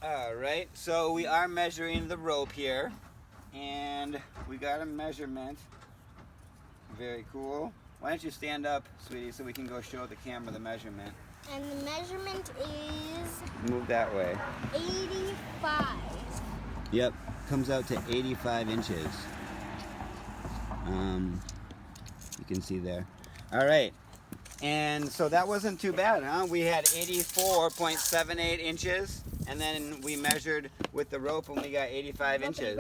All right, so we are measuring the rope here, and we got a measurement. Very cool. Why don't you stand up, sweetie, so we can go show the camera the measurement. And the measurement is Move that way. 85. Yep, comes out to 85 inches. You can see there. All right, and so that wasn't too bad, huh? We had 84.78 inches, and then we measured with the rope and we got 85 inches.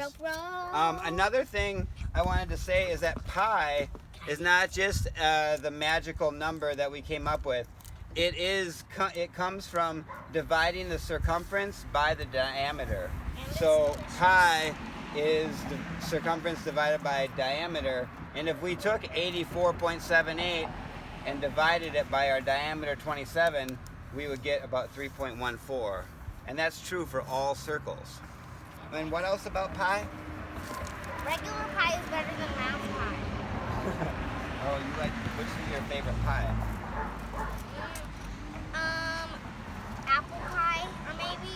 Another thing I wanted to say is that pi is not just the magical number that we came up with. It comes from dividing the circumference by the diameter. So pi is the circumference divided by diameter, and if we took 84.78 and divided it by our diameter 27, we would get about 3.14. And that's true for all circles. And what else about pi? Regular pie is better than round pie. Oh, which is your favorite pie? Apple pie, or maybe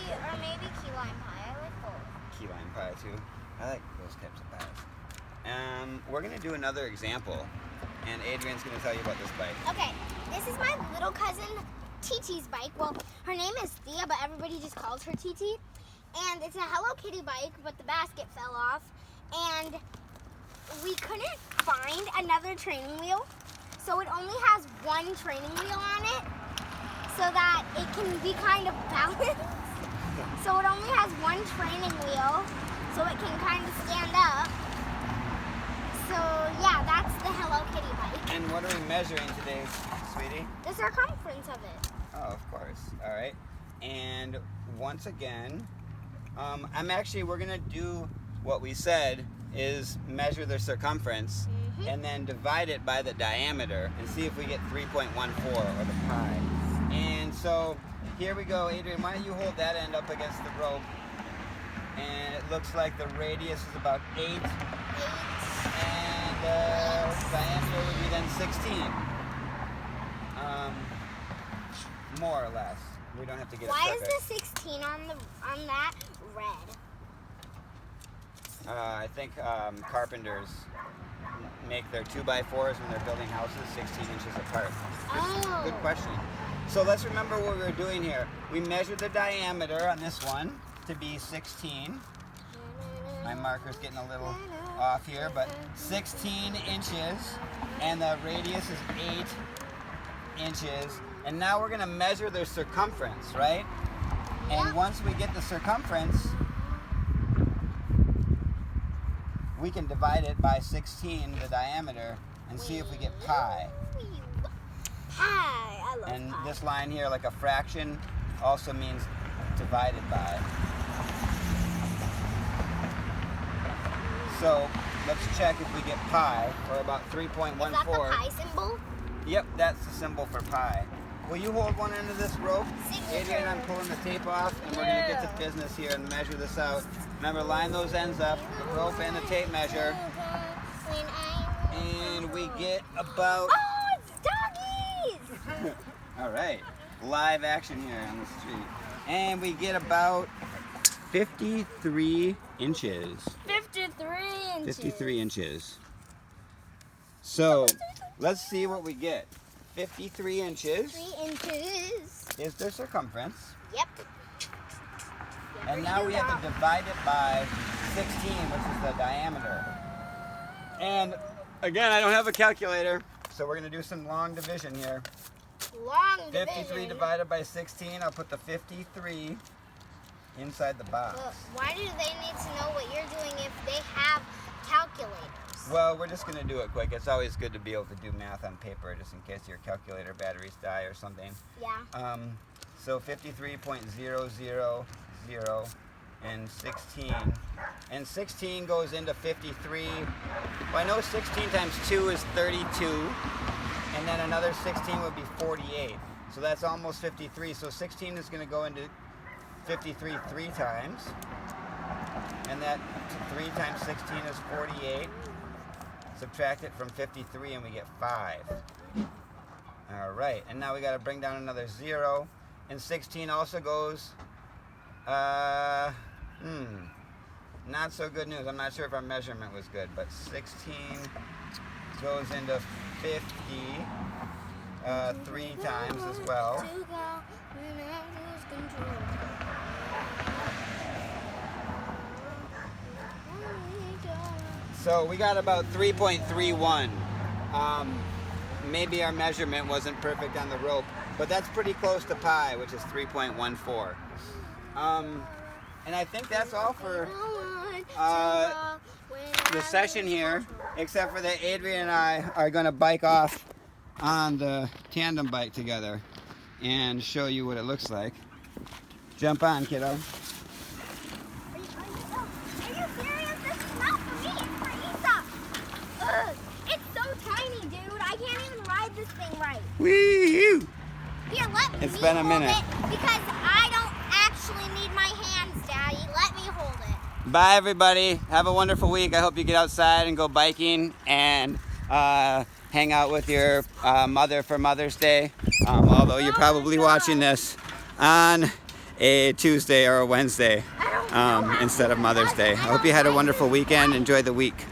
key lime pie. I like both. Key lime pie too. I like those types of pies. We're gonna do another example, and Adrian's gonna tell you about this bike. Okay, this is my little cousin TT's bike. Well, her name is Thea, but everybody just calls her TT. And it's a Hello Kitty bike, but the basket fell off, and we couldn't find another training wheel, so it only has one training wheel on it, so that it can be kind of balanced. So it only has one training wheel, so it can kind of stand up. So yeah, that's the Hello Kitty bike. And what are we measuring today, sweetie? The circumference of it. Oh, of course. All right. And once again, we're gonna do what we said is measure the circumference and then divide it by the diameter and see if we get 3.14 or the pi. And so here we go. Adrian, why don't you hold that end up against the rope? And it looks like the radius is about 8. And the diameter would be then 16. More or less. We don't have to get it Why perfect. is the 16 on that red? I think carpenters make their 2x4s when they're building houses 16 inches apart. Good question. So let's remember what we were doing here. We measured the diameter on this one to be 16. My marker's getting a little off here, but 16 inches, and the radius is 8 inches. And now we're going to measure the circumference, right? And once we get the circumference, we can divide it by 16, the diameter, and see if we get pi. Pi, I love And pi. this line here, like a fraction, also means divided by. So let's check if we get pi, or about 3.14. Is that the pi symbol? Yep, that's the symbol for pi. Will you hold one end of this rope? Adrian, I'm pulling the tape off, and we're going to get to business here and measure this out. Remember, line those ends up, the rope and the tape measure. And we get about... Oh, it's doggies! All right, live action here on the street. And we get about 53 inches. 53 inches. 53 inches. So, let's see what we get. 53 inches 3 inches. is the circumference. Yep. And now we have to divide it by 16, which is the diameter. And again, I don't have a calculator, so we're going to do some long division here. Long 53 division. divided by 16, I'll put the 53 inside the box. Look, why do they need to know what you're doing if they have calculators? Well, we're just going to do it quick. It's always good to be able to do math on paper just in case your calculator batteries die or something. Yeah. So 53.000 and 16. And 16 goes into 53. Well, I know 16 times 2 is 32. And then another 16 would be 48. So that's almost 53. So 16 is going to go into 53 3 times. And that 3 times 16 is 48. Subtract it from 53 and we get 5. All right, and now we got to bring down another 0. And 16 also goes Not so good news. I'm not sure if our measurement was good, but 16 goes into 50 3 times as well. So we got about 3.31. Maybe our measurement wasn't perfect on the rope, but that's pretty close to pi, which is 3.14. And I think that's all for the session here, except for that Adrian and I are going to bike off on the tandem bike together and show you what it looks like. Jump on, kiddo. Are you serious? This is not for me. It's for Isa. Ugh, it's so tiny, dude. I can't even ride this thing right. Woo! Here, let me It's been a minute. hold it because I don't actually need my hands, Daddy. Let me hold it. Bye, everybody. Have a wonderful week. I hope you get outside and go biking and hang out with your mother for Mother's Day. Although you're probably watching this on a Tuesday or a Wednesday instead of Mother's Day. I hope you had a wonderful weekend. Enjoy the week.